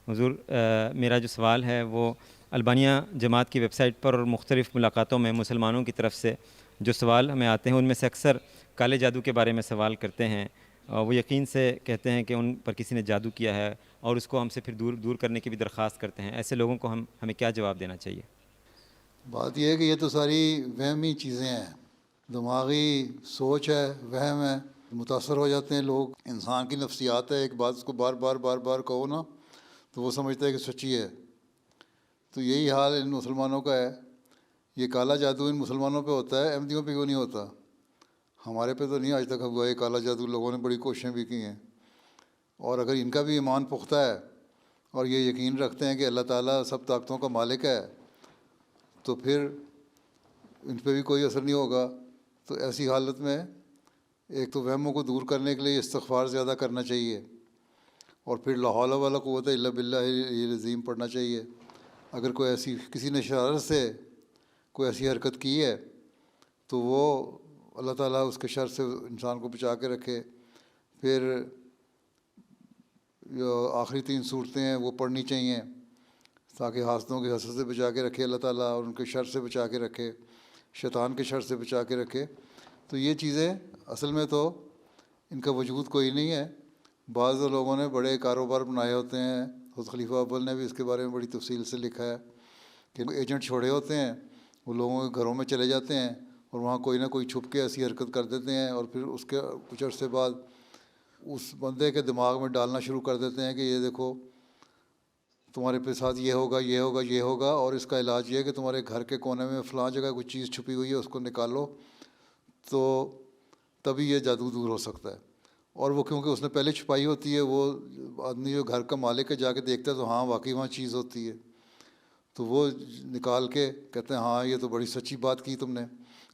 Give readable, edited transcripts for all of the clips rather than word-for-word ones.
حضور میرا جو سوال ہے وہ البانیہ جماعت کی ویب سائٹ پر اور مختلف ملاقاتوں میں مسلمانوں کی طرف سے جو سوال ہمیں آتے ہیں ان میں سے اکثر کالے جادو کے بارے میں سوال کرتے ہیں. وہ یقین سے کہتے ہیں کہ ان پر کسی نے جادو کیا ہے اور اس کو ہم سے پھر دور کرنے کی بھی درخواست کرتے ہیں. ایسے لوگوں کو ہمیں کیا جواب دینا چاہیے؟ بات یہ ہے کہ یہ تو ساری وہمی چیزیں ہیں، دماغی سوچ ہے، وہم ہے، متاثر ہو جاتے ہیں لوگ. انسان کی نفسیات ہے، ایک بات اس کو بار بار کہو نا تو وہ سمجھتا ہے کہ سچی ہے. تو یہی حال ان مسلمانوں کا ہے. یہ کالا جادو ان مسلمانوں پہ ہوتا ہے، احمدیوں پہ کیوں نہیں ہوتا؟ ہمارے پہ تو نہیں آج تک ہوا یہ کالا جادو. لوگوں نے بڑی کوششیں بھی کی ہیں. اور اگر ان کا بھی ایمان پختہ ہے اور یہ یقین رکھتے ہیں کہ اللہ تعالیٰ سب طاقتوں کا مالک ہے تو پھر ان پہ بھی کوئی اثر نہیں ہوگا. تو ایسی حالت میں ایک تو وہموں کو دور کرنے کے لیے استغفار زیادہ کرنا چاہیے، اور پھر لا حول ولا قوت الا باللہ العظیم پڑھنا چاہیے. اگر کوئی ایسی کسی نے شرارت سے کوئی ایسی حرکت کی ہے تو وہ اللہ تعالیٰ اس کے شر سے انسان کو بچا کے رکھے. پھر جو آخری 3 صورتیں ہیں وہ پڑھنی چاہیے تاکہ حاسدوں کے حسد سے بچا کے رکھے اللہ تعالیٰ، اور ان کے شر سے بچا کے رکھے، شیطان کے شر سے بچا کے رکھے. تو یہ چیزیں اصل میں تو ان کا وجود کوئی نہیں ہے. بعض لوگوں نے بڑے کاروبار بنائے ہوتے ہیں. حضرت خلیفہ اول نے بھی اس کے بارے میں بڑی تفصیل سے لکھا ہے کہ ایجنٹ چھوڑے ہوتے ہیں، وہ لوگوں کے گھروں میں چلے جاتے ہیں اور وہاں کوئی نہ کوئی چھپ کے ایسی حرکت کر دیتے ہیں، اور پھر اس کے کچھ عرصے بعد اس بندے کے دماغ میں ڈالنا شروع کر دیتے ہیں کہ یہ دیکھو تمہارے پہ ساتھ یہ ہوگا یہ ہوگا یہ ہوگا، اور اس کا علاج یہ ہے کہ تمہارے گھر کے کونے میں فلاں جگہ کوئی چیز چھپی ہوئی ہے، اس کو نکالو تو تبھی یہ جادو دور ہو سکتا ہے. اور وہ کیونکہ اس نے پہلے چھپائی ہوتی ہے، وہ آدمی جو گھر کا مالک ہے جا کے دیکھتا ہے تو ہاں واقعی وہاں چیز ہوتی ہے، تو وہ نکال کے کہتے ہیں ہاں یہ تو بڑی سچی بات کی تم نے.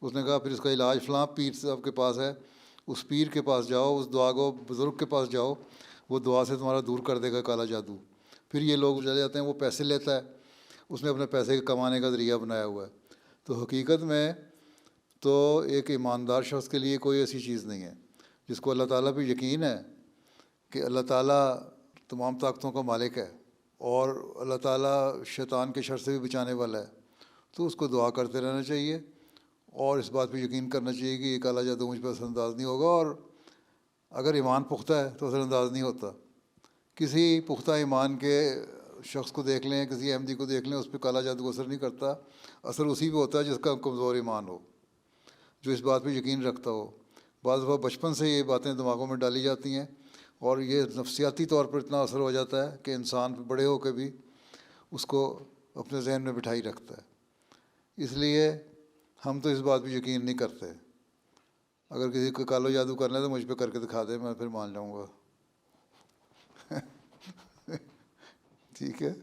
اس نے کہا پھر اس کا علاج فلاں پیر صاحب کے پاس ہے، اس پیر کے پاس جاؤ، اس دعا گو بزرگ کے پاس جاؤ، وہ دعا سے تمہارا دور کر دے گا کالا جادو. پھر یہ لوگ چلے جاتے ہیں، وہ پیسے لیتا ہے، اس نے اپنے پیسے کمانے کا ذریعہ بنایا ہوا ہے. تو حقیقت میں تو ایک ایماندار شخص کے لیے کوئی ایسی چیز نہیں ہے. جس کو اللہ تعالیٰ پہ یقین ہے کہ اللہ تعالیٰ تمام طاقتوں کا مالک ہے اور اللہ تعالیٰ شیطان کے شر سے بھی بچانے والا ہے، تو اس کو دعا کرتے رہنا چاہیے اور اس بات پہ یقین کرنا چاہیے کہ یہ کالا جادو مجھ پہ اثر انداز نہیں ہوگا. اور اگر ایمان پختہ ہے تو اثر انداز نہیں ہوتا. کسی پختہ ایمان کے شخص کو دیکھ لیں، کسی احمدی کو دیکھ لیں، اس پہ کالا جادو اثر نہیں کرتا. اثر اسی پہ ہوتا ہے جس کا کمزور ایمان ہو، جو اس بات پہ یقین رکھتا ہو. بعض دفعہ بچپن سے یہ باتیں دماغوں میں ڈالی جاتی ہیں اور یہ نفسیاتی طور پر اتنا اثر ہو جاتا ہے کہ انسان بڑے ہو کے بھی اس کو اپنے ذہن میں بٹھائی رکھتا ہے. اس لیے ہم تو اس بات پہ یقین نہیں کرتے. اگر کسی کو کالو جادو کرنا ہے تو مجھ پہ کر کے دکھا دے، میں پھر مان جاؤں گا. ٹھیک ہے.